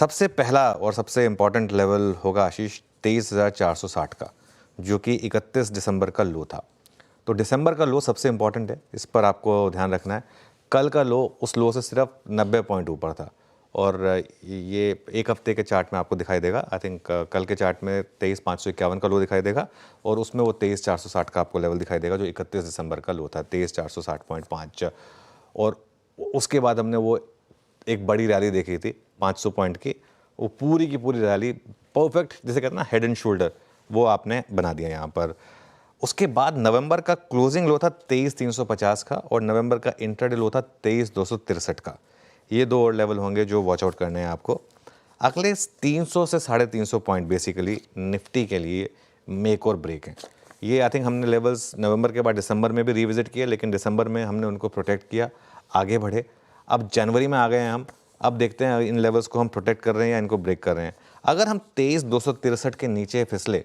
सबसे पहला और सबसे इम्पॉर्टेंट लेवल होगा आशीष 23,460 का, जो कि 31 दिसंबर का लो था। तो दिसंबर का लो सबसे इम्पॉर्टेंट है, इस पर आपको ध्यान रखना है। कल का लो उस लो से सिर्फ 90 पॉइंट ऊपर था और ये एक हफ्ते के चार्ट में आपको दिखाई देगा। आई थिंक कल के चार्ट में 23,551 का लो दिखाई देगा और उसमें वो 23,460 का आपको लेवल दिखाई देगा, जो 31 दिसंबर का लो था 23,460.5। और उसके बाद हमने वो एक बड़ी रैली देखी थी 500 पॉइंट की, वो पूरी की पूरी रैली परफेक्ट, जैसे कहते हैं ना हेड एंड शोल्डर, वो आपने बना दिया यहाँ पर। उसके बाद नवंबर का क्लोजिंग लो था 23,350 का और नवंबर का इंट्राडे लो था 23,263 का। ये दो और लेवल होंगे जो वॉच आउट करने हैं आपको। अगले 300 से 350 पॉइंट बेसिकली निफ्टी के लिए मेक और ब्रेक हैं। ये आई थिंक हमने लेवल्स नवंबर के बाद दिसंबर में भी रिविजिट किया, लेकिन दिसंबर में हमने उनको प्रोटेक्ट किया, आगे बढ़े। अब जनवरी में आ गए हैं हम, अब देखते हैं इन लेवल्स को हम प्रोटेक्ट कर रहे हैं या इनको ब्रेक कर रहे हैं। अगर हम 23,263 के नीचे फिसले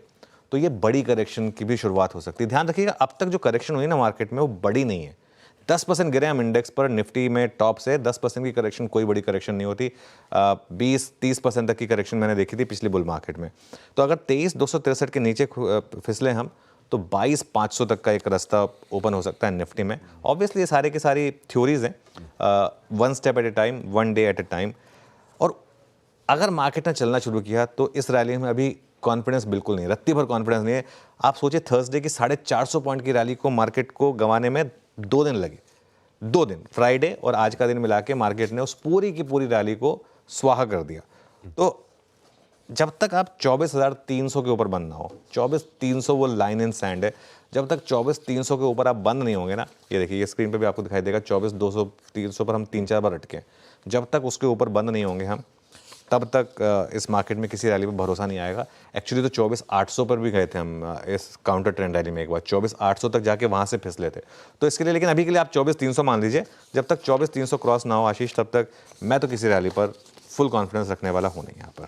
तो ये बड़ी करेक्शन की भी शुरुआत हो सकती है। ध्यान रखिएगा, अब तक जो करेक्शन हुई ना मार्केट में वो बड़ी नहीं है। 10% गिरे हम इंडेक्स पर, निफ्टी में टॉप से 10% की करेक्शन कोई बड़ी करेक्शन नहीं होती। 20-30% तक की करेक्शन मैंने देखी थी पिछली बुल मार्केट में। तो अगर 23,263 के नीचे फिसले हम तो 22,500 तक का एक रास्ता ओपन हो सकता है निफ्टी में। ऑब्वियसली ये सारे की सारी थ्योरीज हैं, one step at A time, one day at A time. और अगर मार्केट ने चलना शुरू किया तो इस रैली में अभी कॉन्फिडेंस बिल्कुल नहीं, रत्ती भर कॉन्फिडेंस नहीं है। आप सोचिए थर्सडे की 450 पॉइंट की रैली को मार्केट को गंवाने में 2 दिन लगे। 2 दिन, फ्राइडे और आज का दिन मिला के मार्केट ने उस पूरी की पूरी रैली को स्वाहा कर दिया। तो जब तक आप 24,300 के ऊपर बंद ना हो, 24,300 वो लाइन इन सैंड है, जब तक 24,300 के ऊपर आप बंद नहीं होंगे ना, ये देखिए ये स्क्रीन पे भी आपको दिखाई देगा 24,200-300 पर हम 3-4 बार अटके। जब तक उसके ऊपर बंद नहीं होंगे हम, तब तक इस मार्केट में किसी रैली पर भरोसा नहीं आएगा। एक्चुअली तो 24,800 पर भी गए थे हम इस काउंटर ट्रेंड रैली में, एक बार 24,800 तक जाके वहाँ से फिसले थे। तो इसके लिए लेकिन अभी के लिए आप 24,300 मान लीजिए। जब तक 24,300 क्रॉस ना हो आशीष, तब तक मैं तो किसी रैली पर फुल कॉन्फिडेंस रखने वाला हूँ नहीं यहाँ पर।